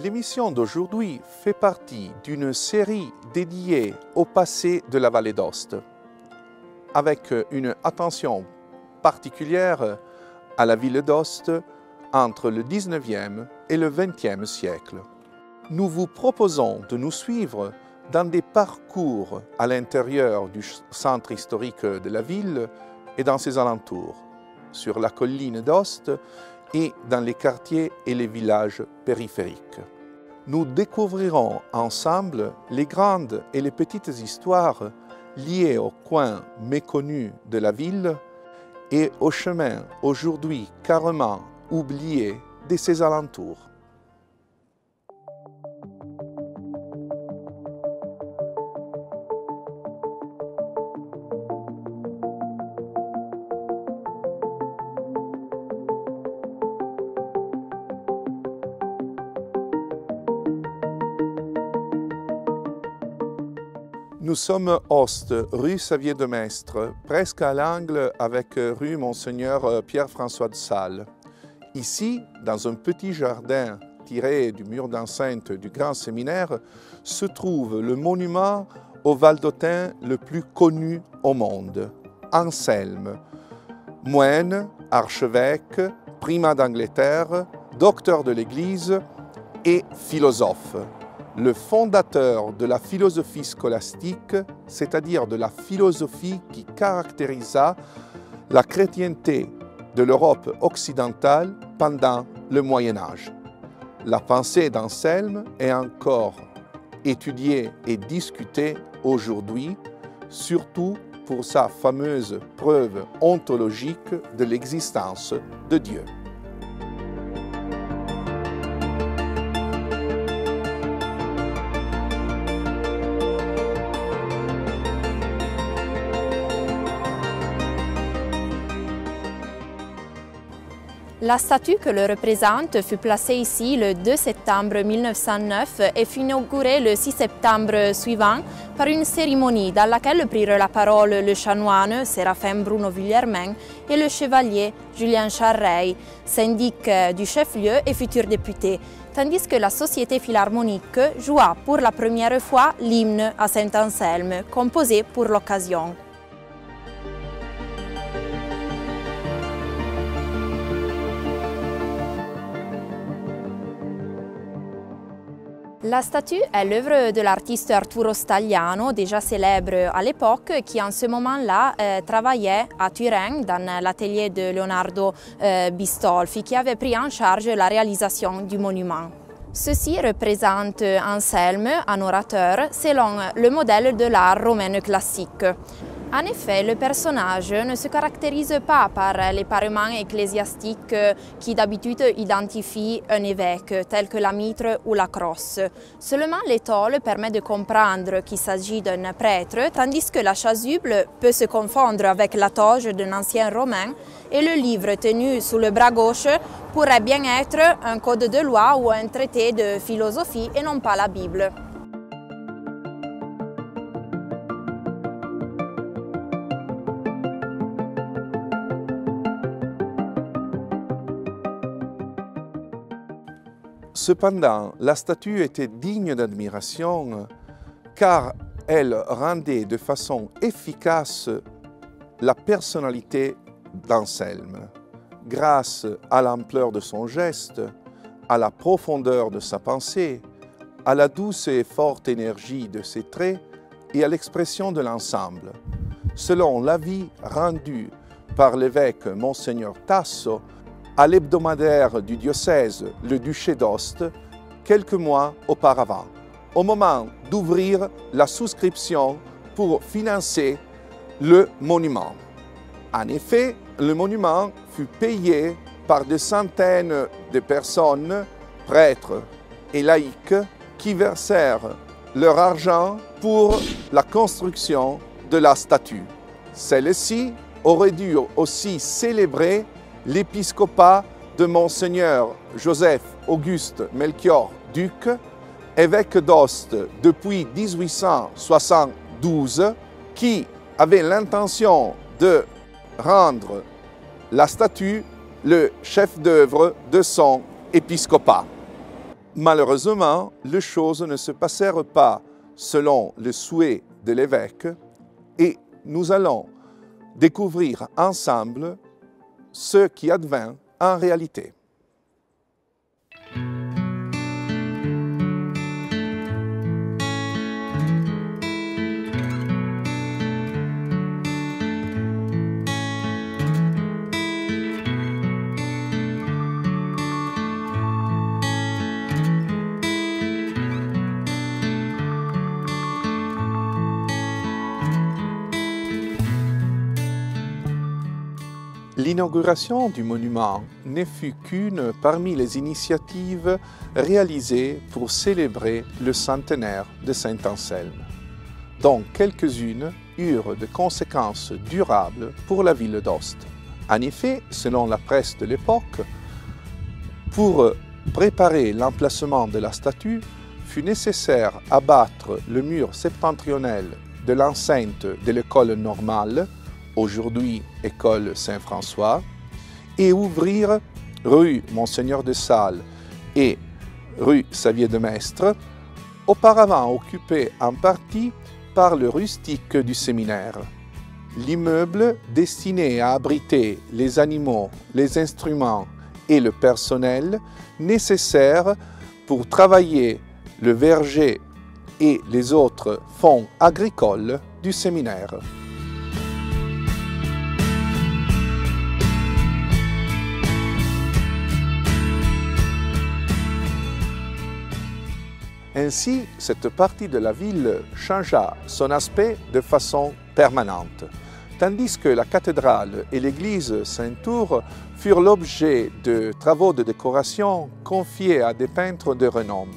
L'émission d'aujourd'hui fait partie d'une série dédiée au passé de la vallée d'Aoste, avec une attention particulière à la ville d'Aoste entre le 19e et le 20e siècle. Nous vous proposons de nous suivre dans des parcours à l'intérieur du centre historique de la ville et dans ses alentours, sur la colline d'Aoste et dans les quartiers et les villages périphériques. Nous découvrirons ensemble les grandes et les petites histoires liées aux coins méconnus de la ville et aux chemins aujourd'hui carrément oubliés de ses alentours. Nous sommes Aoste, rue Xavier de Maistre, presque à l'angle avec rue Monseigneur Pierre-François de Sales. Ici, dans un petit jardin tiré du mur d'enceinte du grand séminaire, se trouve le monument au Valdôtain le plus connu au monde, Anselme, moine, archevêque, primat d'Angleterre, docteur de l'Église et philosophe. Le fondateur de la philosophie scolastique, c'est-à-dire de la philosophie qui caractérisa la chrétienté de l'Europe occidentale pendant le Moyen Âge. La pensée d'Anselme est encore étudiée et discutée aujourd'hui, surtout pour sa fameuse preuve ontologique de l'existence de Dieu. La statue que le représente fut placée ici le 2 septembre 1909 et fut inaugurée le 6 septembre suivant par une cérémonie dans laquelle prirent la parole le chanoine Séraphin Bruno Vuillermin et le chevalier Julien Charreil, syndic du chef-lieu et futur député, tandis que la Société philharmonique joua pour la première fois l'hymne à Saint-Anselme, composé pour l'occasion. La statue est l'œuvre de l'artiste Arturo Stagliano, déjà célèbre à l'époque, qui en ce moment-là travaillait à Turin dans l'atelier de Leonardo Bistolfi, qui avait pris en charge la réalisation du monument. Ceci représente Anselme, un orateur, selon le modèle de l'art romain classique. En effet, le personnage ne se caractérise pas par les parements ecclésiastiques qui d'habitude identifient un évêque, tel que la mitre ou la crosse. Seulement l'étole permet de comprendre qu'il s'agit d'un prêtre, tandis que la chasuble peut se confondre avec la toge d'un ancien romain et le livre tenu sous le bras gauche pourrait bien être un code de loi ou un traité de philosophie et non pas la Bible. Cependant, la statue était digne d'admiration car elle rendait de façon efficace la personnalité d'Anselme. Grâce à l'ampleur de son geste, à la profondeur de sa pensée, à la douce et forte énergie de ses traits et à l'expression de l'ensemble. Selon l'avis rendu par l'évêque Monseigneur Tasso, à l'hebdomadaire du diocèse, le duché d'Aoste, quelques mois auparavant, au moment d'ouvrir la souscription pour financer le monument. En effet, le monument fut payé par des centaines de personnes, prêtres et laïcs, qui versèrent leur argent pour la construction de la statue. Celle-ci aurait dû aussi célébrer l'épiscopat de Monseigneur Joseph-Auguste Melchior Duc, évêque d'Aoste depuis 1872, qui avait l'intention de rendre la statue le chef d'œuvre de son épiscopat. Malheureusement, les choses ne se passèrent pas selon le souhait de l'évêque et nous allons découvrir ensemble ce qui advint en réalité. L'inauguration du monument ne fut qu'une parmi les initiatives réalisées pour célébrer le centenaire de Saint-Anselme, dont quelques-unes eurent des conséquences durables pour la ville d'Ost. En effet, selon la presse de l'époque, pour préparer l'emplacement de la statue, fut nécessaire abattre le mur septentrional de l'enceinte de l'école normale, aujourd'hui école Saint-François, et ouvrir rue Monseigneur de Sales et rue Xavier de Maistre, auparavant occupées en partie par le rustique du séminaire. L'immeuble destiné à abriter les animaux, les instruments et le personnel nécessaires pour travailler le verger et les autres fonds agricoles du séminaire. Ainsi, cette partie de la ville changea son aspect de façon permanente, tandis que la cathédrale et l'église Saint-Tour furent l'objet de travaux de décoration confiés à des peintres de renom.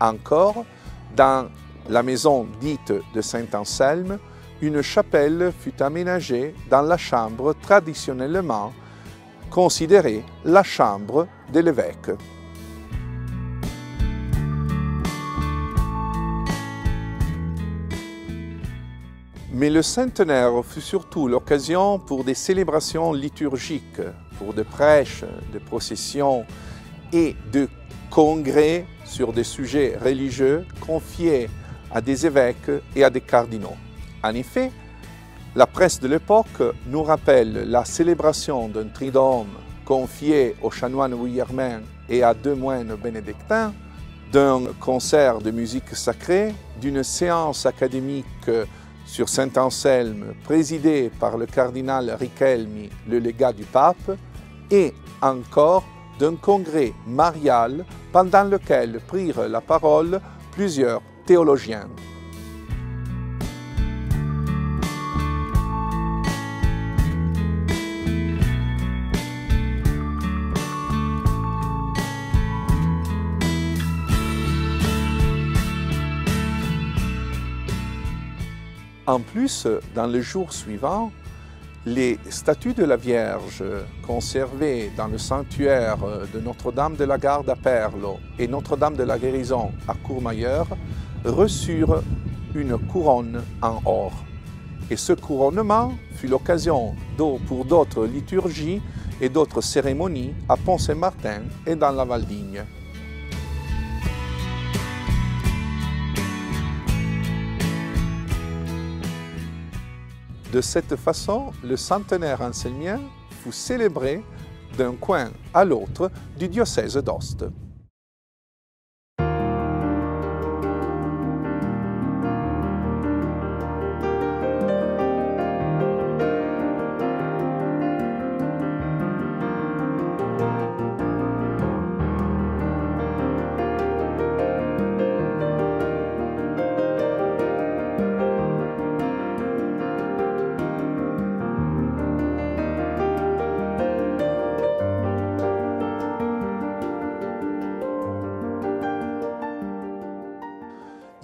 Encore, dans la maison dite de Saint-Anselme, une chapelle fut aménagée dans la chambre traditionnellement considérée la chambre de l'évêque. Mais le centenaire fut surtout l'occasion pour des célébrations liturgiques, pour des prêches, des processions et de congrès sur des sujets religieux confiés à des évêques et à des cardinaux. En effet, la presse de l'époque nous rappelle la célébration d'un triduum confié aux chanoines guillermin et à 2 moines bénédictins, d'un concert de musique sacrée, d'une séance académique sur Saint-Anselme présidée par le cardinal Richelmi, le légat du pape, et encore d'un congrès marial pendant lequel prirent la parole plusieurs théologiens. En plus, dans les jours suivants, les statues de la Vierge conservées dans le sanctuaire de Notre-Dame de la Garde à Perlo et Notre-Dame de la Guérison à Courmayeur reçurent une couronne en or. Et ce couronnement fut l'occasion pour d'autres liturgies et d'autres cérémonies à Pont-Saint-Martin et dans la Valdigne. De cette façon, le centenaire anselmien fut célébré d'un coin à l'autre du diocèse d'Ost.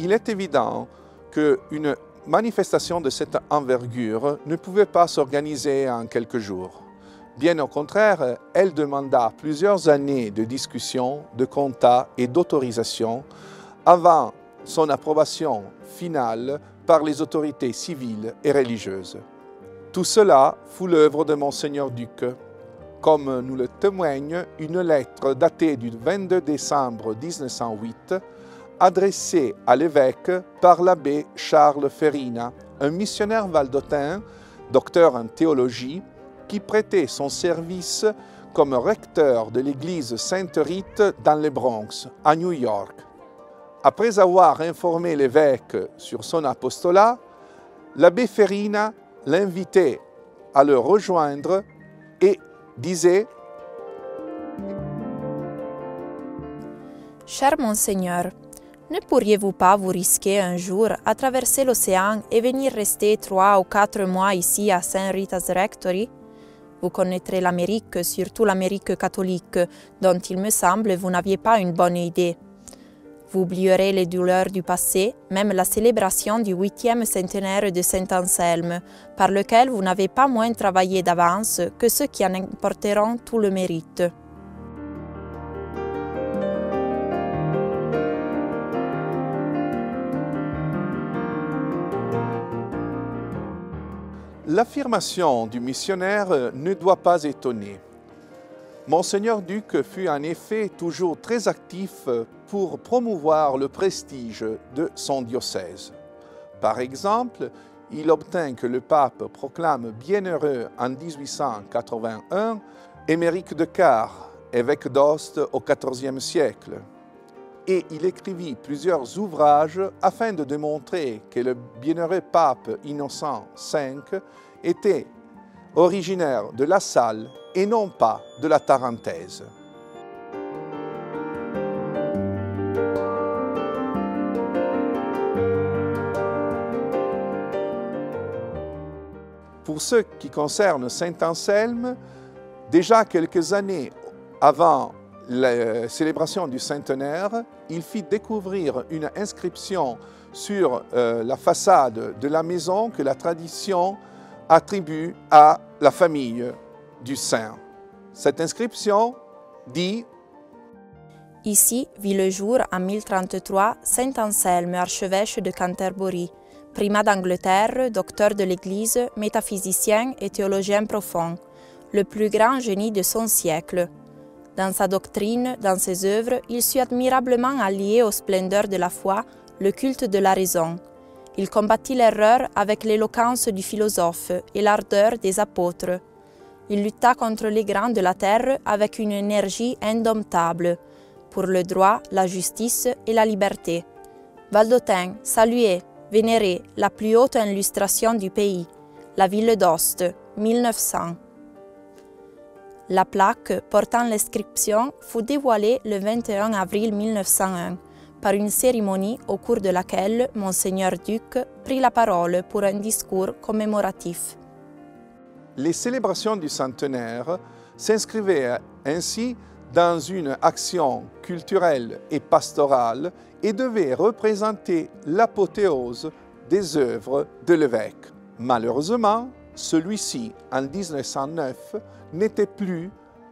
il est évident qu'une manifestation de cette envergure ne pouvait pas s'organiser en quelques jours. Bien au contraire, elle demanda plusieurs années de discussion, de contat et d'autorisation avant son approbation finale par les autorités civiles et religieuses. Tout cela fut l'œuvre de Monseigneur Duc, comme nous le témoigne une lettre datée du 22 décembre 1908, adressée à l'évêque par l'abbé Charles Ferrina, un missionnaire valdotin, docteur en théologie, qui prêtait son service comme recteur de l'église Sainte-Rite dans le Bronx, à New York. Après avoir informé l'évêque sur son apostolat, l'abbé Ferrina l'invitait à le rejoindre et disait: Cher Monseigneur, ne pourriez-vous pas vous risquer un jour à traverser l'océan et venir rester 3 ou 4 mois ici à Saint Rita's Rectory? Vous connaîtrez l'Amérique, surtout l'Amérique catholique, dont il me semble vous n'aviez pas une bonne idée. Vous oublierez les douleurs du passé, même la célébration du 8e centenaire de Saint-Anselme, par lequel vous n'avez pas moins travaillé d'avance que ceux qui en porteront tout le mérite. L'affirmation du missionnaire ne doit pas étonner. Monseigneur Duc fut en effet toujours très actif pour promouvoir le prestige de son diocèse. Par exemple, il obtint que le pape proclame bienheureux en 1881 Émeric de Quart, évêque d'Ost au XIVe siècle. Et il écrivit plusieurs ouvrages afin de démontrer que le bienheureux pape Innocent V était originaire de La Salle et non pas de la Tarentaise. Pour ce qui concerne Saint-Anselme, déjà quelques années avant la célébration du centenaire, il fit découvrir une inscription sur la façade de la maison que la tradition attribue à la famille du saint. Cette inscription dit: Ici vit le jour en 1033 Saint Anselme, archevêque de Canterbury, primat d'Angleterre, docteur de l'Église, métaphysicien et théologien profond, le plus grand génie de son siècle. Dans sa doctrine, dans ses œuvres, il sut admirablement allier aux splendeurs de la foi le culte de la raison. Il combattit l'erreur avec l'éloquence du philosophe et l'ardeur des apôtres. Il lutta contre les grands de la terre avec une énergie indomptable, pour le droit, la justice et la liberté. Valdotin, salué, vénéré, la plus haute illustration du pays, la ville d'Ost, 1900. La plaque portant l'inscription fut dévoilée le 21 avril 1901 par une cérémonie au cours de laquelle Monseigneur Duc prit la parole pour un discours commémoratif. Les célébrations du centenaire s'inscrivaient ainsi dans une action culturelle et pastorale et devaient représenter l'apothéose des œuvres de l'évêque. Malheureusement, celui-ci, en 1909, n'était plus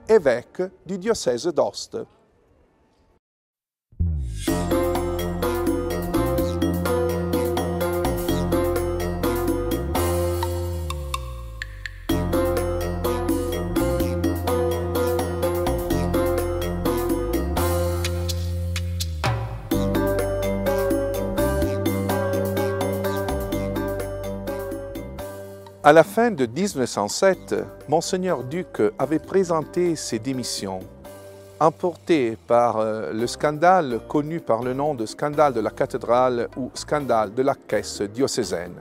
évêque du diocèse d'Ost. À la fin de 1907, Monseigneur Duc avait présenté ses démissions, emporté par le scandale connu par le nom de scandale de la cathédrale ou scandale de la caisse diocésaine.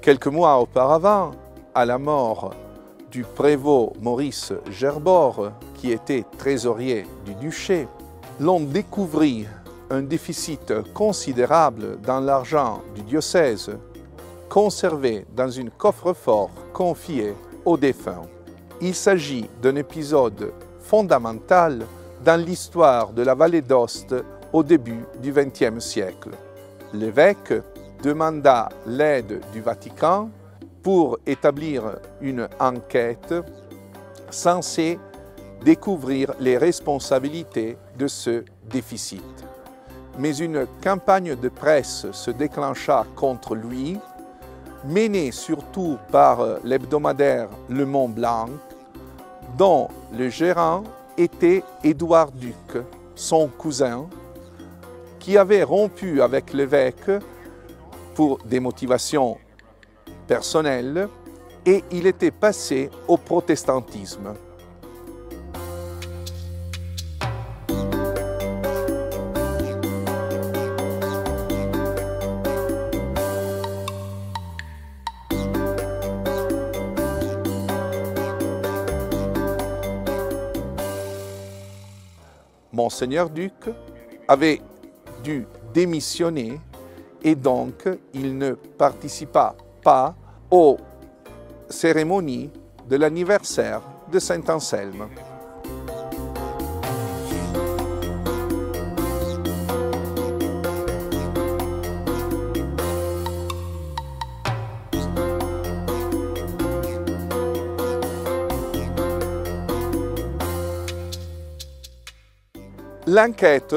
Quelques mois auparavant, à la mort du prévôt Maurice Gerbord, qui était trésorier du duché, l'on découvrit un déficit considérable dans l'argent du diocèse, conservé dans une coffre-fort confié aux défunts. Il s'agit d'un épisode fondamental dans l'histoire de la vallée d'Ost au début du XXe siècle. L'évêque demanda l'aide du Vatican pour établir une enquête censée découvrir les responsabilités de ce déficit. Mais une campagne de presse se déclencha contre lui, menée surtout par l'hebdomadaire Le Mont Blanc, dont le gérant était Édouard Duc, son cousin, qui avait rompu avec l'évêque pour des motivations personnelles et il était passé au protestantisme. Monseigneur Duc avait dû démissionner et donc il ne participa pas aux cérémonies de l'anniversaire de Saint-Anselme. L'enquête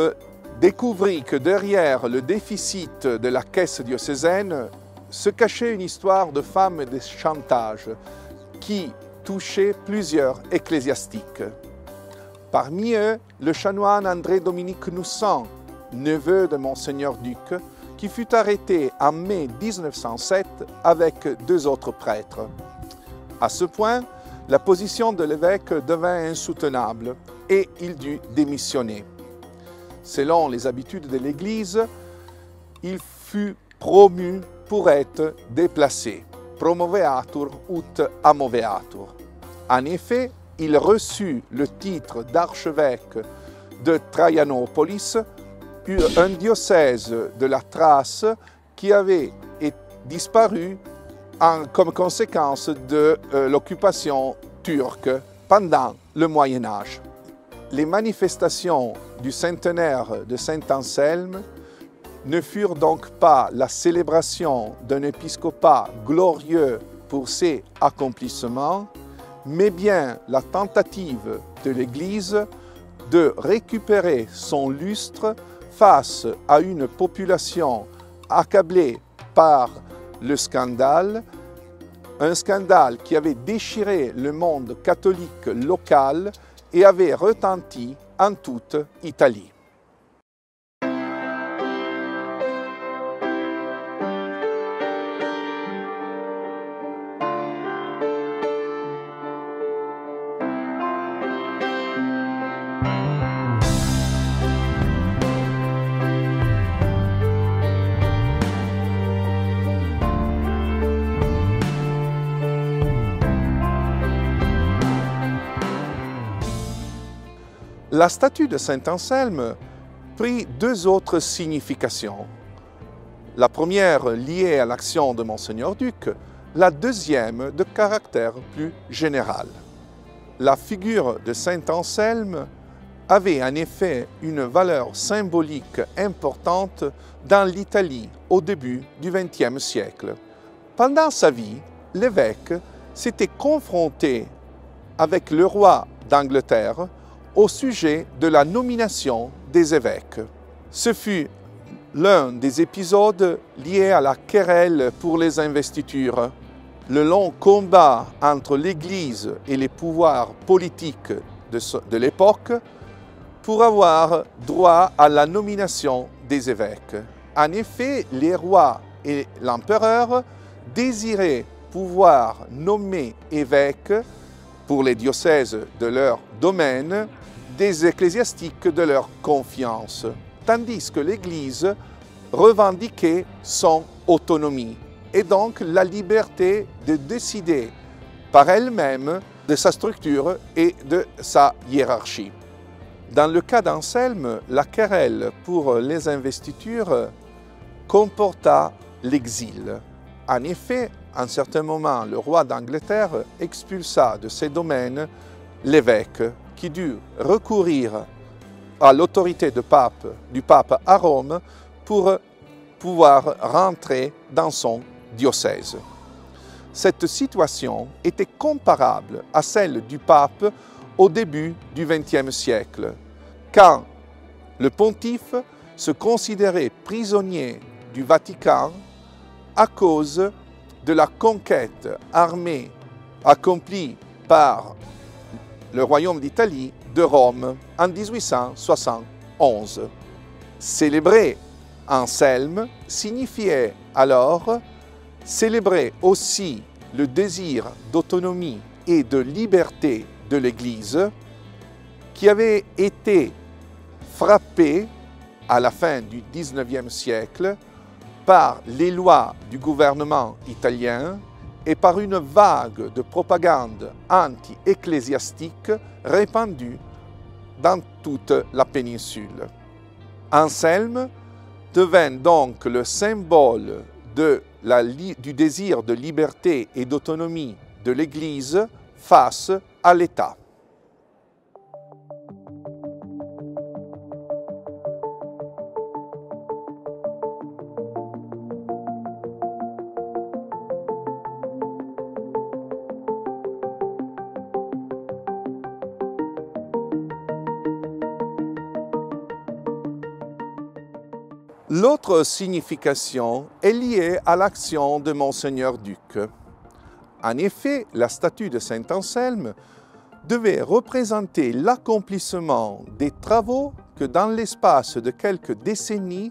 découvrit que derrière le déficit de la caisse diocésaine se cachait une histoire de femmes et de chantage qui touchait plusieurs ecclésiastiques. Parmi eux, le chanoine André-Dominique Noussan, neveu de Monseigneur Duc, qui fut arrêté en mai 1907 avec 2 autres prêtres. À ce point, la position de l'évêque devint insoutenable et il dut démissionner. Selon les habitudes de l'Église, il fut promu pour être déplacé, promoveatur ut amoveatur. En effet, il reçut le titre d'archevêque de Traianopolis, un diocèse de la Thrace qui avait disparu comme conséquence de l'occupation turque pendant le Moyen Âge. Les manifestations du centenaire de Saint-Anselme ne furent donc pas la célébration d'un épiscopat glorieux pour ses accomplissements, mais bien la tentative de l'Église de récupérer son lustre face à une population accablée par le scandale, un scandale qui avait déchiré le monde catholique local et avait retenti en toute Italie. La statue de Saint-Anselme prit 2 autres significations. La première liée à l'action de Monseigneur Duc, la deuxième de caractère plus général. La figure de Saint-Anselme avait en effet une valeur symbolique importante dans l'Italie au début du XXe siècle. Pendant sa vie, l'évêque s'était confronté avec le roi d'Angleterre au sujet de la nomination des évêques. Ce fut l'un des épisodes liés à la querelle pour les investitures, le long combat entre l'Église et les pouvoirs politiques de l'époque pour avoir droit à la nomination des évêques. En effet, les rois et l'empereur désiraient pouvoir nommer évêques pour les diocèses de leur domaine des ecclésiastiques de leur confiance, tandis que l'Église revendiquait son autonomie et donc la liberté de décider par elle-même de sa structure et de sa hiérarchie. Dans le cas d'Anselme, la querelle pour les investitures comporta l'exil. En effet, à un certain moment, le roi d'Angleterre expulsa de ses domaines l'évêque qui dut recourir à l'autorité du pape à Rome pour pouvoir rentrer dans son diocèse. Cette situation était comparable à celle du pape au début du XXe siècle, quand le pontife se considérait prisonnier du Vatican à cause de la conquête armée accomplie par le royaume d'Italie de Rome en 1871. Célébrer Anselme signifiait alors célébrer aussi le désir d'autonomie et de liberté de l'Église qui avait été frappé à la fin du XIXe siècle par les lois du gouvernement italien et par une vague de propagande anti-ecclésiastique répandue dans toute la péninsule. Anselme devint donc le symbole du désir de liberté et d'autonomie de l'Église face à l'État. L'autre signification est liée à l'action de Monseigneur Duc. En effet, la statue de Saint Anselme devait représenter l'accomplissement des travaux que, dans l'espace de quelques décennies,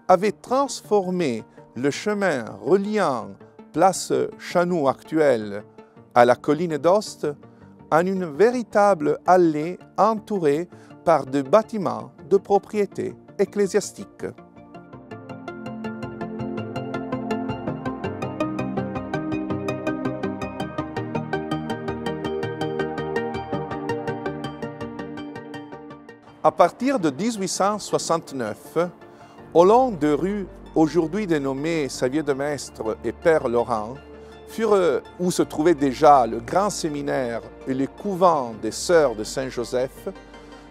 avaient transformé le chemin reliant place Chanou actuelle à la colline d'Ost en une véritable allée entourée par des bâtiments de propriété ecclésiastique. À partir de 1869, au long de rues aujourd'hui dénommées Xavier de Maistre et Père Laurent, où se trouvait déjà le grand séminaire et les couvents des Sœurs de Saint-Joseph,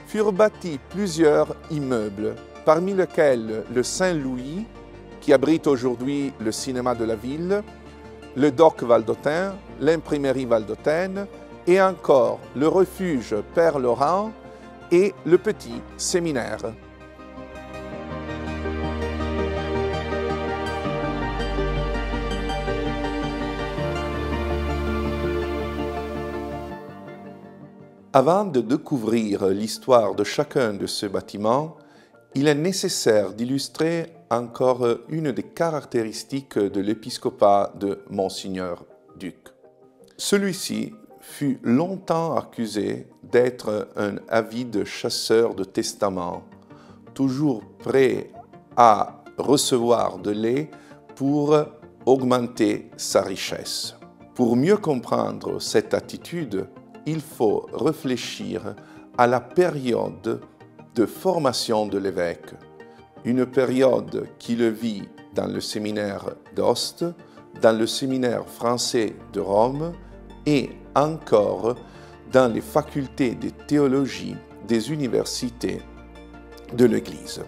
furent bâtis plusieurs immeubles, parmi lesquels le Saint-Louis, qui abrite aujourd'hui le cinéma de la ville, le Doc Valdôtain, l'imprimerie valdôtaine et encore le refuge Père Laurent et le petit séminaire. Avant de découvrir l'histoire de chacun de ces bâtiments, il est nécessaire d'illustrer encore une des caractéristiques de l'épiscopat de Monseigneur Duc. Celui-ci fut longtemps accusé d'être un avide chasseur de testaments, toujours prêt à recevoir de lait pour augmenter sa richesse. Pour mieux comprendre cette attitude, il faut réfléchir à la période de formation de l'évêque, une période qu'il vit dans le séminaire d'Ost, dans le séminaire français de Rome et encore dans les facultés de théologie des universités de l'Église.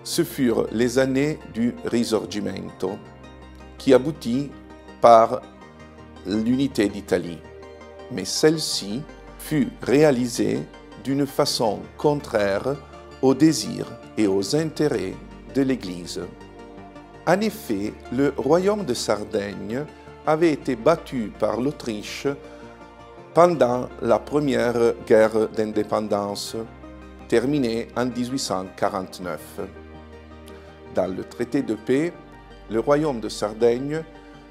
Ce furent les années du Risorgimento, qui aboutit par l'unité d'Italie. Mais celle-ci fut réalisée d'une façon contraire aux désirs et aux intérêts de l'Église. En effet, le royaume de Sardaigne avait été battu par l'Autriche pendant la première guerre d'indépendance, terminée en 1849. Dans le traité de paix, le royaume de Sardaigne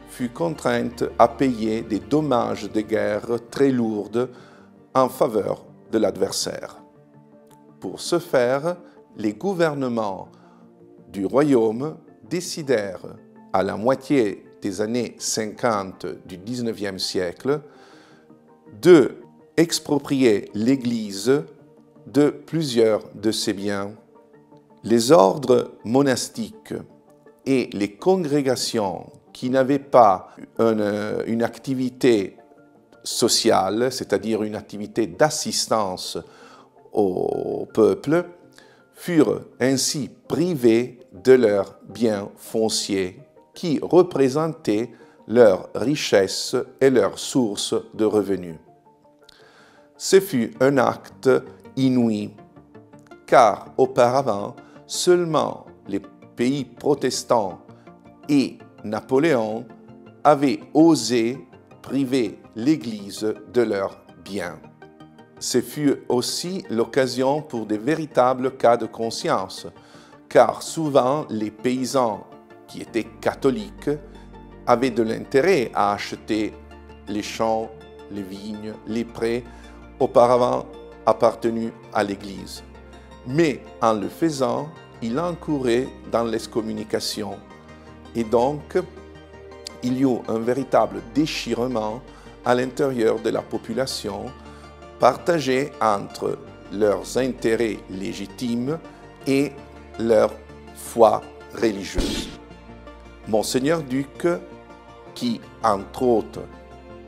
fut contrainte à payer des dommages de guerre très lourds en faveur de l'adversaire. Pour ce faire, les gouvernements du royaume décidèrent, à la moitié des années 50 du XIXe siècle, de exproprier l'Église de plusieurs de ses biens. Les ordres monastiques et les congrégations qui n'avaient pas une activité sociale, c'est-à-dire une activité d'assistance au peuple, furent ainsi privés de leurs biens fonciers qui représentaient leur richesse et leur source de revenus. Ce fut un acte inouï, car auparavant, seulement les pays protestants et Napoléon avaient osé priver l'Église de leurs biens. Ce fut aussi l'occasion pour de véritables cas de conscience, car souvent les paysans qui étaient catholiques avaient de l'intérêt à acheter les champs, les vignes, les prés auparavant appartenus à l'Église. Mais en le faisant, il incourait dans l'excommunication. Et donc, il y eut un véritable déchirement à l'intérieur de la population, partagé entre leurs intérêts légitimes et leur foi religieuse. Monseigneur Duc, qui, entre autres,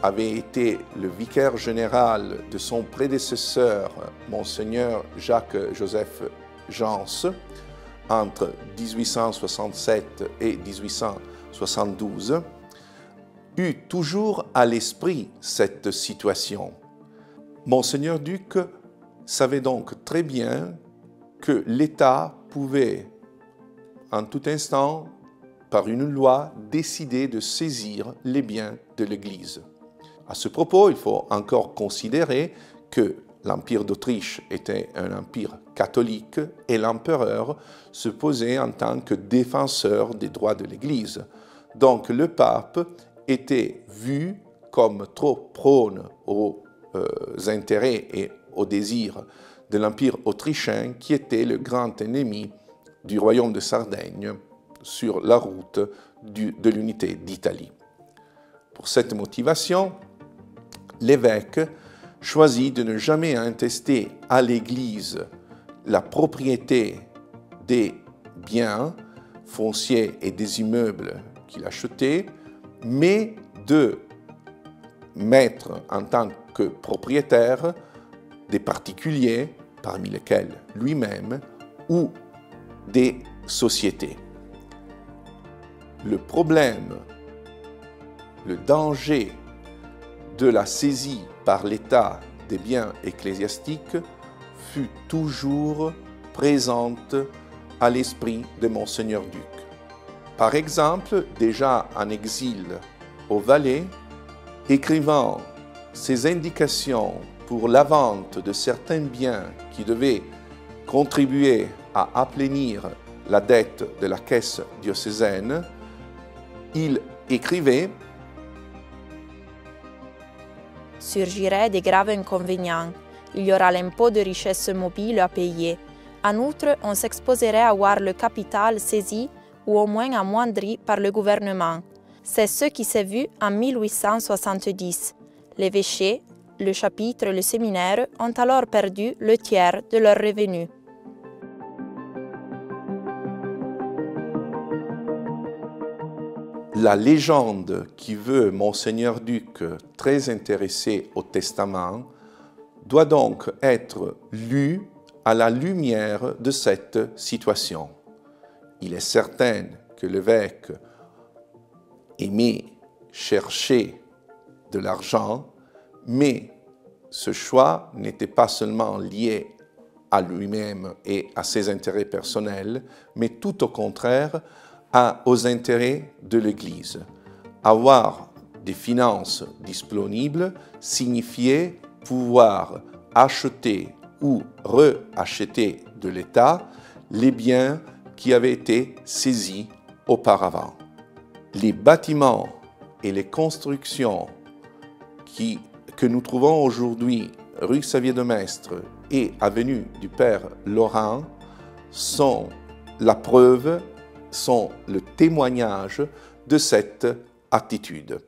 avait été le vicaire général de son prédécesseur, Monseigneur Jacques-Joseph Jans, entre 1867 et 1872, eut toujours à l'esprit cette situation. Monseigneur Duc savait donc très bien que l'État pouvait, en tout instant, par une loi, décider de saisir les biens de l'Église. À ce propos, il faut encore considérer que l'Empire d'Autriche était un empire catholique et l'empereur se posait en tant que défenseur des droits de l'Église. Donc le pape était vu comme trop prône aux intérêts et aux désirs de l'Empire autrichien qui était le grand ennemi du royaume de Sardaigne sur la route de l'unité d'Italie. Pour cette motivation, l'évêque choisit de ne jamais attester à l'Église la propriété des biens fonciers et des immeubles qu'il achetait, mais de mettre en tant que propriétaire des particuliers, parmi lesquels lui-même, ou des sociétés. Le problème, le danger de la saisie par l'État des biens ecclésiastiques fut toujours présente à l'esprit de Monseigneur Duc. Par exemple, déjà en exil au Valais, écrivant ses indications pour la vente de certains biens qui devaient contribuer à aplanir la dette de la caisse diocésaine, il écrivait: surgiraient des graves inconvénients. Il y aura l'impôt de richesse mobile à payer. En outre, on s'exposerait à voir le capital saisi ou au moins amoindri par le gouvernement. C'est ce qui s'est vu en 1870. L'évêché, le chapitre et le séminaire ont alors perdu le tiers de leurs revenus. La légende qui veut Monseigneur Duc très intéressé au testament doit donc être lue à la lumière de cette situation. Il est certain que l'évêque aimait chercher de l'argent, mais ce choix n'était pas seulement lié à lui-même et à ses intérêts personnels, mais tout au contraire aux intérêts de l'Église. Avoir des finances disponibles signifiait pouvoir acheter ou reacheter de l'État les biens qui avaient été saisis auparavant. Les bâtiments et les constructions que nous trouvons aujourd'hui rue Xavier de Maistre et avenue du Père Laurent sont la preuve, sont le témoignage de cette attitude.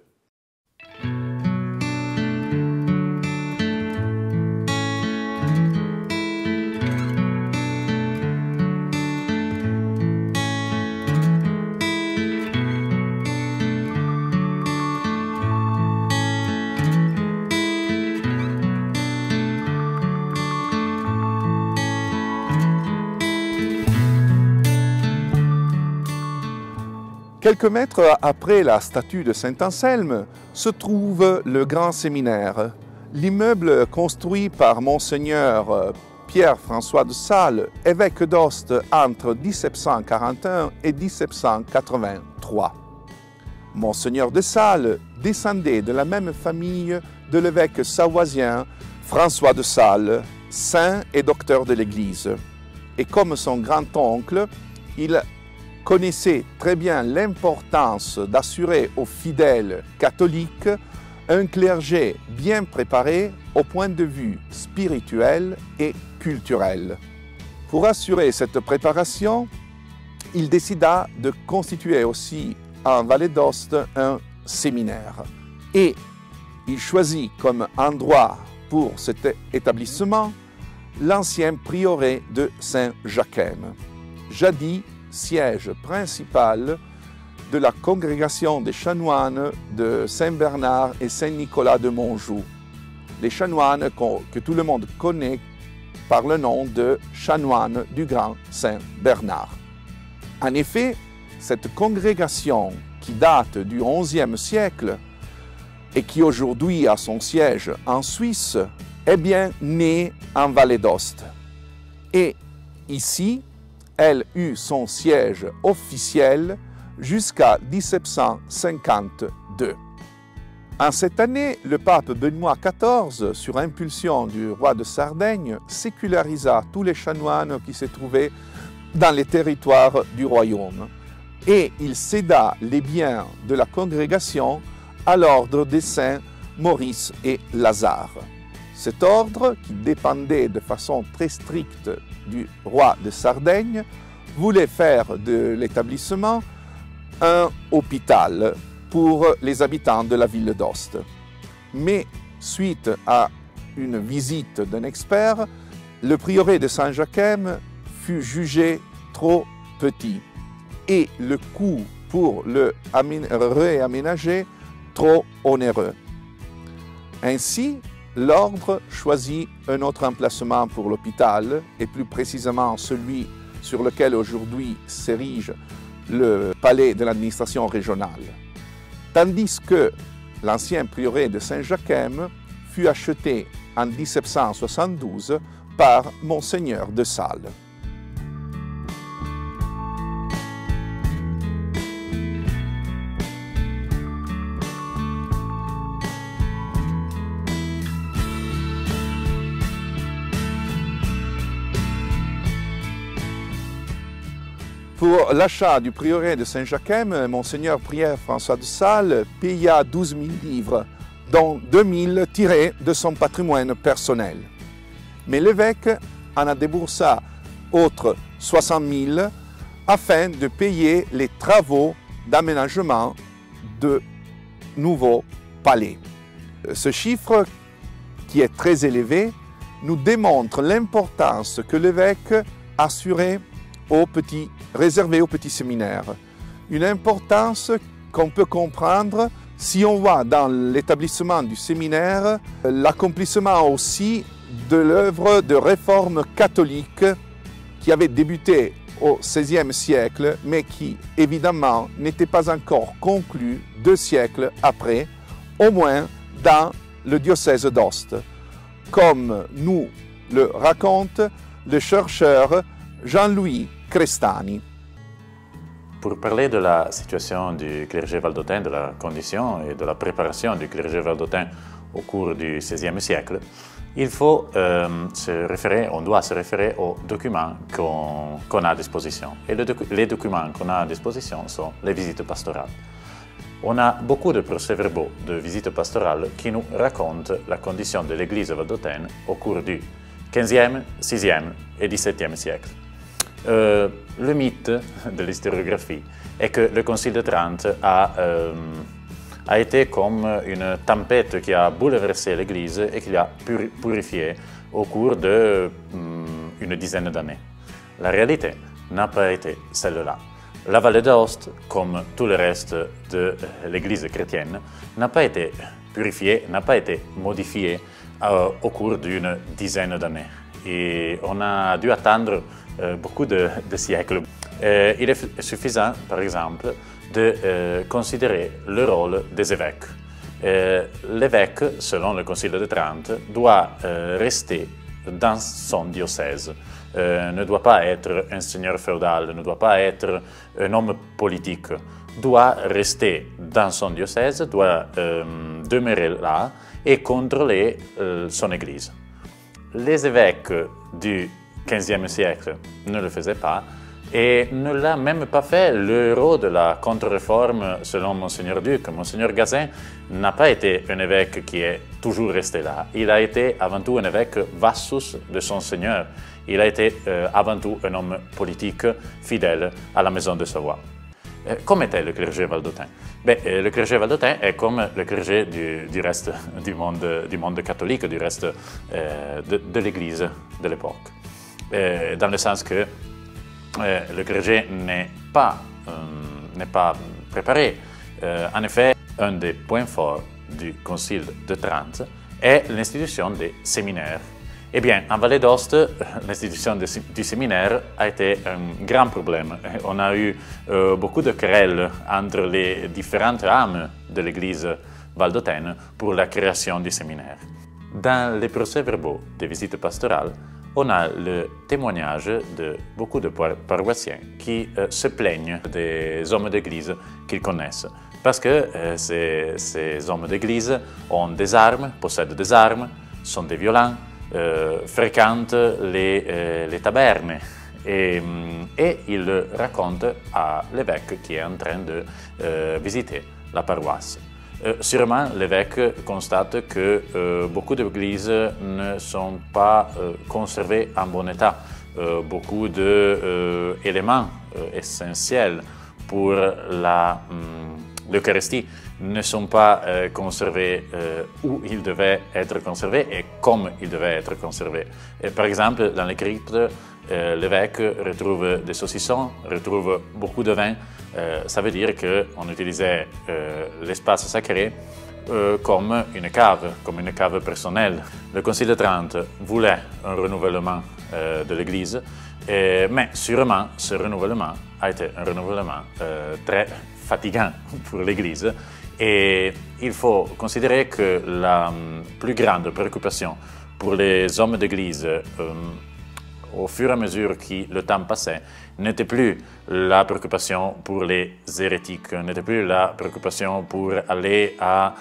Quelques mètres après la statue de Saint-Anselme se trouve le grand séminaire. L'immeuble construit par Monseigneur Pierre-François de Sales, évêque d'Ost entre 1741 et 1783. Monseigneur de Sales descendait de la même famille de l'évêque savoisien François de Sales, saint et docteur de l'Église. Et comme son grand-oncle, il connaissait très bien l'importance d'assurer aux fidèles catholiques un clergé bien préparé au point de vue spirituel et culturel. Pour assurer cette préparation, il décida de constituer aussi en Vallée d'Aoste un séminaire. Et il choisit comme endroit pour cet établissement l'ancien prieuré de Saint-Jacquem, jadis siège principal de la congrégation des chanoines de Saint-Bernard et Saint-Nicolas de Montjoux. Les chanoines que tout le monde connaît par le nom de chanoines du Grand Saint-Bernard. En effet, cette congrégation qui date du XIe siècle et qui aujourd'hui a son siège en Suisse, est bien née en Vallée d'Aoste. Et ici, elle eut son siège officiel jusqu'à 1752. En cette année, le pape Benoît XIV, sur impulsion du roi de Sardaigne, sécularisa tous les chanoines qui se trouvaient dans les territoires du royaume. Et il céda les biens de la congrégation à l'ordre des saints Maurice et Lazare. Cet ordre, qui dépendait de façon très stricte du roi de Sardaigne, voulait faire de l'établissement un hôpital pour les habitants de la ville d'Aoste. Mais suite à une visite d'un expert, le prieuré de Saint-Jacquem fut jugé trop petit et le coût pour le réaménager trop onéreux. Ainsi, l'ordre choisit un autre emplacement pour l'hôpital, et plus précisément celui sur lequel aujourd'hui s'érige le palais de l'administration régionale. Tandis que l'ancien prieuré de Saint-Jacquem fut acheté en 1772 par Monseigneur de Sales. Pour l'achat du prieuré de Saint-Jacquem, Monseigneur Pierre-François de Sales paya 12 000 livres, dont 2 000 tirés de son patrimoine personnel. Mais l'évêque en a déboursé autres 60 000 afin de payer les travaux d'aménagement de nouveaux palais. Ce chiffre, qui est très élevé, nous démontre l'importance que l'évêque assurait réservé au petit séminaire. Une importance qu'on peut comprendre si on voit dans l'établissement du séminaire l'accomplissement aussi de l'œuvre de réforme catholique qui avait débuté au XVIe siècle, mais qui évidemment n'était pas encore conclue 2 siècles après, au moins dans le diocèse d'Aoste, comme nous le raconte le chercheur Jean-Louis Crestani. Pour parler de la situation du clergé valdôtain, de la condition et de la préparation du clergé valdôtain au cours du XVIe siècle, il faut on doit se référer aux documents qu'on a à disposition. Et les documents qu'on a à disposition sont les visites pastorales. On a beaucoup de procès-verbaux de visites pastorales qui nous racontent la condition de l'Église valdôtaine au cours du XVe, VIe et XVIIe siècle. Le mythe de l'historiographie est que le Concile de Trente a été comme une tempête qui a bouleversé l'Église et qui l'a purifiée au cours d'une dizaine d'années. La réalité n'a pas été celle-là. La Vallée d'Aoste, comme tout le reste de l'Église chrétienne, n'a pas été purifiée, n'a pas été modifiée au cours d'une dizaine d'années. Et on a dû attendre beaucoup de siècles. Il est suffisant, par exemple, de considérer le rôle des évêques. L'évêque, selon le Concile de Trente, doit rester dans son diocèse, ne doit pas être un seigneur féodal, ne doit pas être un homme politique, doit rester dans son diocèse, doit demeurer là et contrôler son Église. Les évêques du XVe siècle ne le faisaient pas et ne l'a même pas fait l'héros de la contre-réforme selon Monseigneur Duc. Monseigneur Gazin n'a pas été un évêque qui est toujours resté là. Il a été avant tout un évêque vassus de son Seigneur. Il a été avant tout un homme politique fidèle à la maison de Savoie. Comme était le clergé valdotin? Le clergé valdotin est comme le clergé du reste du monde catholique, du reste de l'Église de l'époque. Dans le sens que le clergé n'est pas préparé. En effet, un des points forts du Concile de Trente est l'institution des séminaires. Eh bien, en Vallée d'Aoste, l'institution du séminaire a été un grand problème. On a eu beaucoup de querelles entre les différentes âmes de l'Église valdotaine pour la création du séminaire. Dans les procès-verbaux des visites pastorales, on a le témoignage de beaucoup de paroissiens qui se plaignent des hommes d'église qu'ils connaissent. Parce que ces hommes d'église ont des armes, possèdent des armes, sont des violents, fréquentent les tabernes. Et ils racontent à l'évêque qui est en train de visiter la paroisse. Sûrement, l'évêque constate que beaucoup d'églises ne sont pas conservées en bon état. Beaucoup d'éléments essentiels pour l'Eucharistie ne sont pas conservés où ils devaient être conservés et comme ils devaient être conservés. Et par exemple, dans les cryptes, l'évêque retrouve des saucissons, retrouve beaucoup de vin. Ça veut dire qu'on utilisait l'espace sacré comme une cave personnelle. Le Concile de Trente voulait un renouvellement de l'Église, mais sûrement ce renouvellement a été un renouvellement très fatigant pour l'Église. Et il faut considérer que la plus grande préoccupation pour les hommes d'Église au fur et à mesure que le temps passait, n'était plus la préoccupation pour les hérétiques, n'était plus la préoccupation pour aller à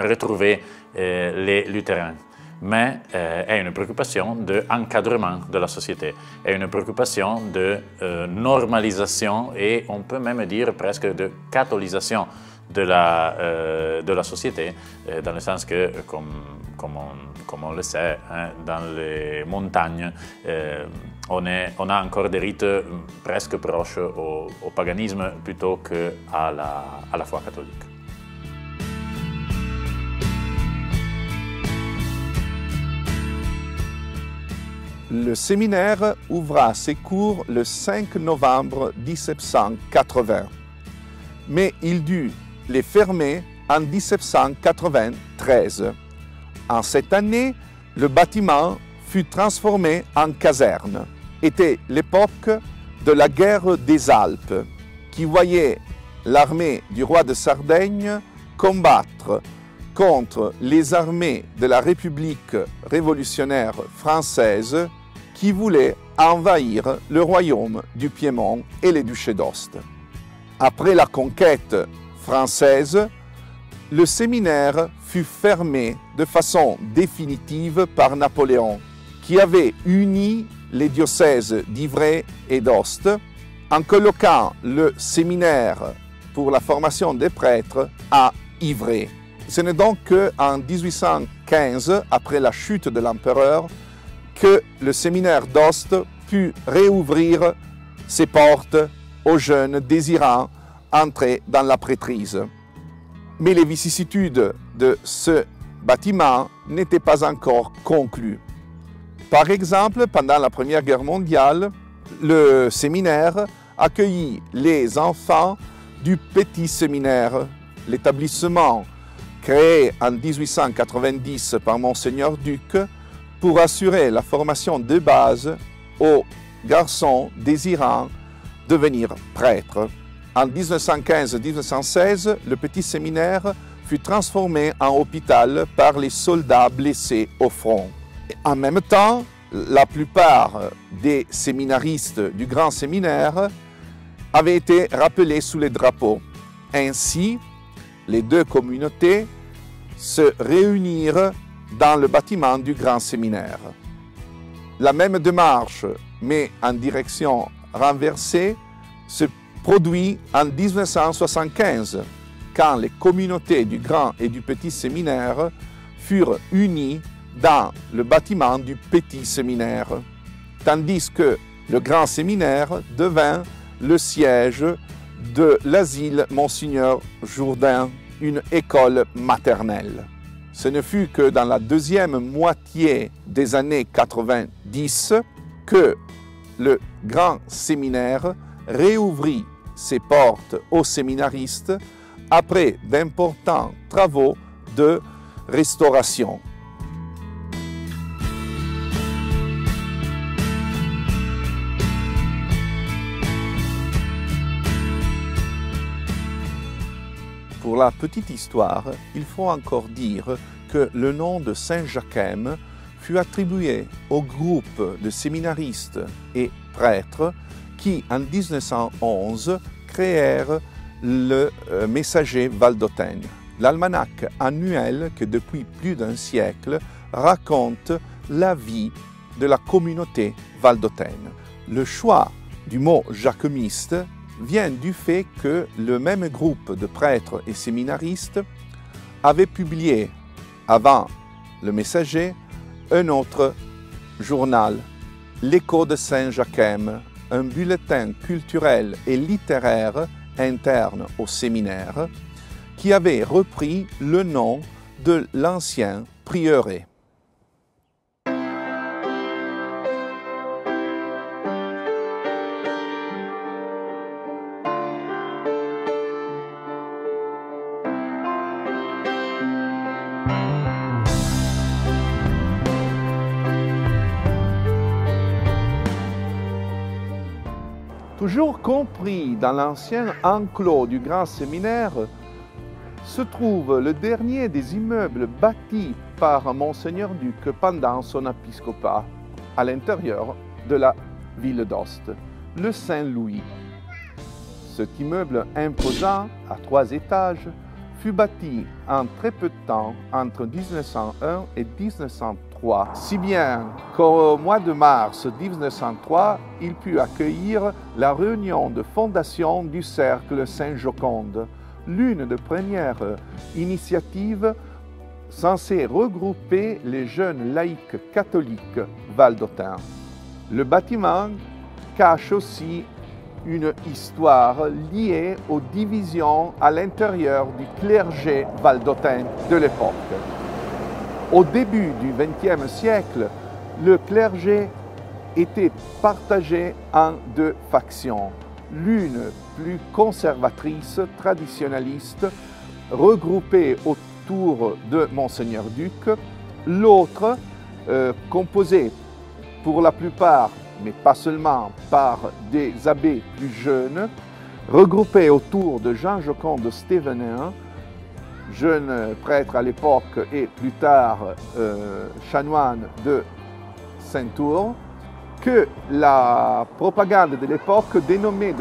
retrouver les luthérans, mais est une préoccupation d'encadrement de la société, est une préoccupation de normalisation et on peut même dire presque de catholisation de la société, dans le sens que, comme on le sait, dans les montagnes, on a encore des rites presque proches au paganisme plutôt qu'à la foi catholique. Le séminaire ouvra ses cours le 5 novembre 1780, mais il dut les fermer en 1793. En cette année, le bâtiment fut transformé en caserne. Était l'époque de la guerre des Alpes, qui voyait l'armée du roi de Sardaigne combattre contre les armées de la République révolutionnaire française qui voulaient envahir le royaume du Piémont et les duchés d'Aoste. Après la conquête française, le séminaire fut fermé de façon définitive par Napoléon, qui avait uni les diocèses d'Ivray et d'Aoste en colloquant le séminaire pour la formation des prêtres à Ivray. Ce n'est donc qu'en 1815, après la chute de l'empereur, que le séminaire d'Aoste put réouvrir ses portes aux jeunes désirant entrer dans la prêtrise. Mais les vicissitudes de ce bâtiment n'étaient pas encore conclues. Par exemple, pendant la Première Guerre mondiale, le séminaire accueillit les enfants du petit séminaire, l'établissement créé en 1890 par Monseigneur Duc pour assurer la formation de base aux garçons désirant devenir prêtres. En 1915-1916, le petit séminaire fut transformé en hôpital par les soldats blessés au front. En même temps, la plupart des séminaristes du grand séminaire avaient été rappelés sous les drapeaux. Ainsi, les deux communautés se réunirent dans le bâtiment du grand séminaire. La même démarche, mais en direction renversée, se produit en 1975, quand les communautés du grand et du petit séminaire furent unies dans le bâtiment du petit séminaire, tandis que le grand séminaire devint le siège de l'asile Monseigneur Jourdain, une école maternelle. Ce ne fut que dans la deuxième moitié des années 90 que le grand séminaire réouvrit ses portes aux séminaristes après d'importants travaux de restauration. Pour la petite histoire, il faut encore dire que le nom de Saint-Jacques fut attribué au groupe de séminaristes et prêtres qui, en 1911, créèrent le Messager valdôtain, l'almanach annuel que depuis plus d'un siècle raconte la vie de la communauté valdôtaine. Le choix du mot jacquemiste vient du fait que le même groupe de prêtres et séminaristes avait publié, avant le Messager, un autre journal, l'Écho de Saint-Jacques, un bulletin culturel et littéraire interne au séminaire, qui avait repris le nom de l'ancien prieuré. Toujours compris dans l'ancien enclos du grand séminaire, se trouve le dernier des immeubles bâtis par Monseigneur Duc pendant son épiscopat, à l'intérieur de la ville d'Ost, le Saint-Louis. Cet immeuble imposant, à 3 étages, fut bâti en très peu de temps, entre 1901 et 1903, si bien qu'au mois de mars 1903, il put accueillir la réunion de fondation du Cercle Saint-Joconde, l'une des premières initiatives censée regrouper les jeunes laïcs catholiques valdôtains. Le bâtiment cache aussi une histoire liée aux divisions à l'intérieur du clergé valdôtain de l'époque. Au début du XXe siècle, le clergé était partagé en 2 factions. L'une plus conservatrice, traditionnaliste, regroupée autour de Monseigneur Duc, l'autre composée pour la plupart, mais pas seulement, par des abbés plus jeunes, regroupés autour de Jean-Joconde Stévenin, jeune prêtre à l'époque et plus tard chanoine de Saint-Ours, que la propagande de l'époque dénommait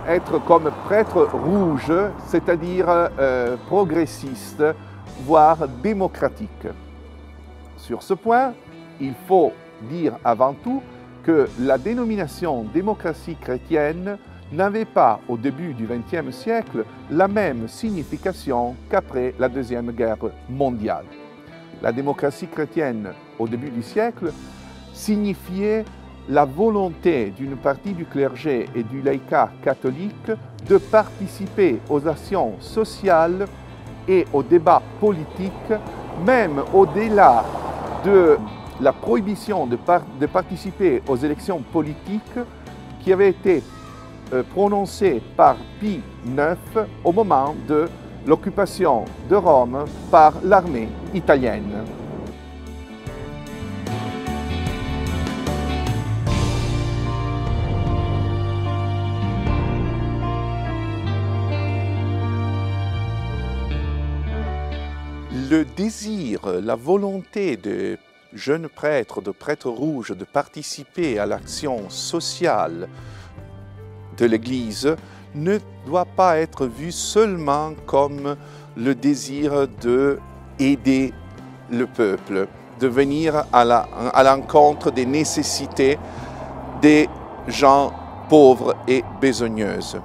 être comme prêtre rouge, c'est-à-dire progressiste, voire démocratique. Sur ce point, il faut dire avant tout que la dénomination démocratie chrétienne n'avait pas, au début du XXe siècle, la même signification qu'après la Deuxième Guerre mondiale. La démocratie chrétienne, au début du siècle, signifiait la volonté d'une partie du clergé et du laïcat catholique de participer aux actions sociales et aux débats politiques, même au-delà de la prohibition de participer aux élections politiques qui avait été prononcée par Pie IX au moment de l'occupation de Rome par l'armée italienne. le désir, la volonté de jeunes prêtres, de prêtres rouges, de participer à l'action sociale de l'Église ne doit pas être vu seulement comme le désir d'aider le peuple, de venir à l'encontre des nécessités des gens pauvres et besogneuses.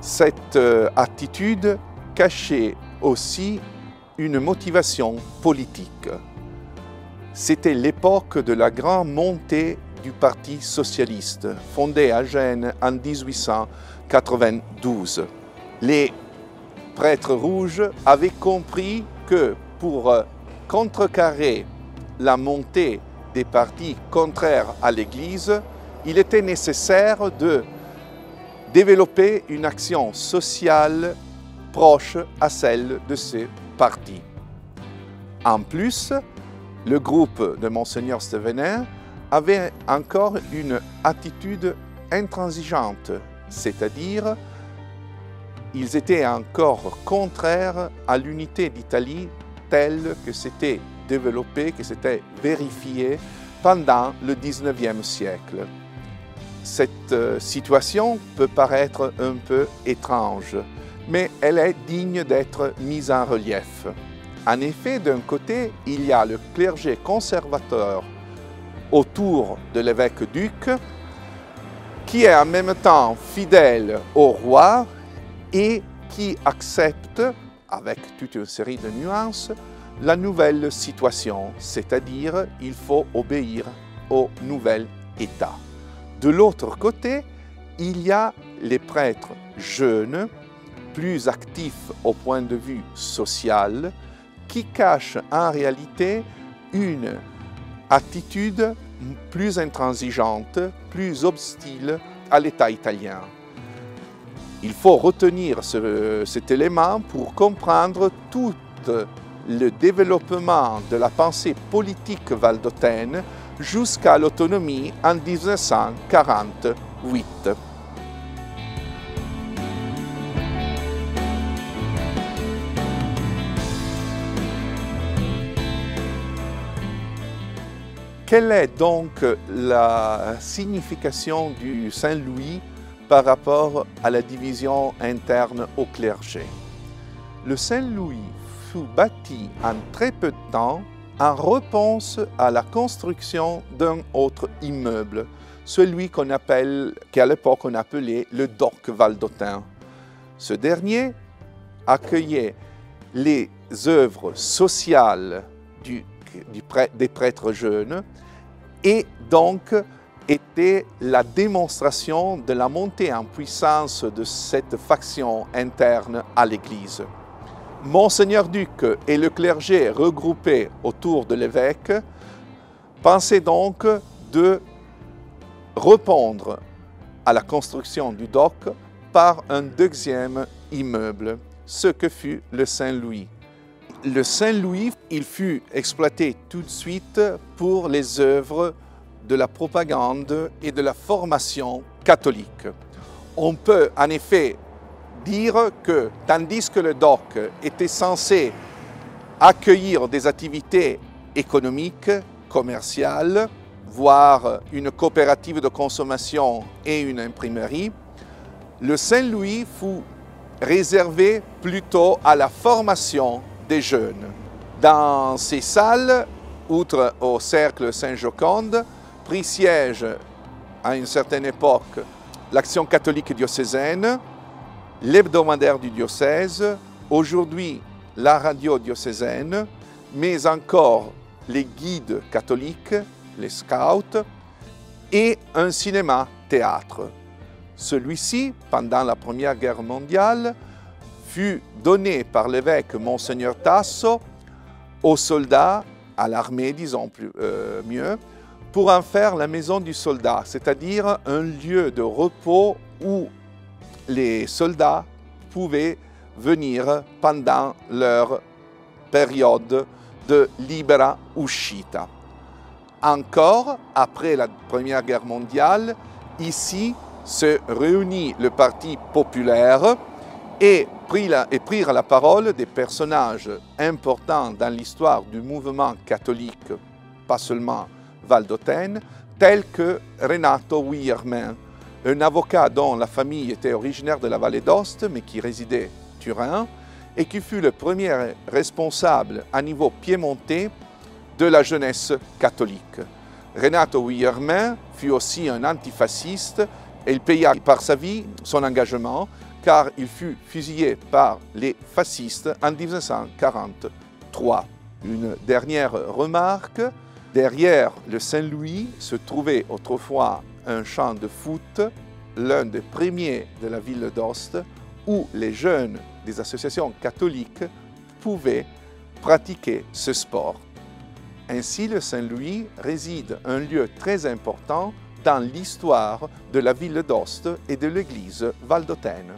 Cette attitude cachait aussi une motivation politique. C'était l'époque de la grande montée du Parti socialiste, fondé à Gênes en 1892. Les prêtres rouges avaient compris que pour contrecarrer la montée des partis contraires à l'Église, il était nécessaire de développer une action sociale proche à celle de ces partis. En plus, le groupe de Monseigneur Stévenin avait encore une attitude intransigeante, c'est-à-dire ils étaient encore contraires à l'unité d'Italie telle que c'était développée, que c'était vérifiée pendant le XIXe siècle. Cette situation peut paraître un peu étrange, mais elle est digne d'être mise en relief. En effet, d'un côté, il y a le clergé conservateur autour de l'évêque-duc, qui est en même temps fidèle au roi et qui accepte, avec toute une série de nuances, la nouvelle situation, c'est-à-dire il faut obéir au nouvel État. De l'autre côté, il y a les prêtres jeunes, plus actifs au point de vue social, qui cachent en réalité une attitude plus intransigeante, plus hostile à l'État italien. Il faut retenir cet élément pour comprendre tout le développement de la pensée politique valdotaine jusqu'à l'autonomie en 1948. Quelle est donc la signification du Saint-Louis par rapport à la division interne au clergé? Le Saint-Louis fut bâti en très peu de temps en réponse à la construction d'un autre immeuble, celui qu'à l'époque on appelait le dock valdotin. Ce dernier accueillait les œuvres sociales des prêtres jeunes et donc était la démonstration de la montée en puissance de cette faction interne à l'Église. Monseigneur Duc et le clergé regroupés autour de l'évêque pensaient donc de répondre à la construction du dock par un deuxième immeuble, ce que fut le Saint-Louis. Le Saint-Louis, il fut exploité tout de suite pour les œuvres de la propagande et de la formation catholique. On peut en effet dire que, tandis que le dock était censé accueillir des activités économiques, commerciales, voire une coopérative de consommation et une imprimerie, le Saint-Louis fut réservé plutôt à la formation des jeunes. Dans ces salles, outre au cercle Saint-Joconde, prit siège à une certaine époque l'Action catholique diocésaine, l'hebdomadaire du diocèse, aujourd'hui la radio diocésaine, mais encore les guides catholiques, les scouts, et un cinéma-théâtre. Celui-ci, pendant la Première Guerre mondiale, fut donné par l'évêque Monseigneur Tasso aux soldats, à l'armée, disons mieux, pour en faire la maison du soldat, c'est-à-dire un lieu de repos où les soldats pouvaient venir pendant leur période de libera uscita. Encore, après la Première Guerre mondiale, ici se réunit le Parti populaire et prirent la parole des personnages importants dans l'histoire du mouvement catholique, pas seulement valdôtaine, tels que Renato Wiermin, un avocat dont la famille était originaire de la vallée d'Aoste, mais qui résidait à Turin, et qui fut le premier responsable à niveau piémontais de la jeunesse catholique. Renato Wiermin fut aussi un antifasciste et il paya par sa vie son engagement, car il fut fusillé par les fascistes en 1943. Une dernière remarque, derrière le Saint-Louis se trouvait autrefois un champ de foot, l'un des premiers de la ville d'Aoste, où les jeunes des associations catholiques pouvaient pratiquer ce sport. Ainsi, le Saint-Louis réside un lieu très important dans l'histoire de la ville d'Aoste et de l'église valdôtaine.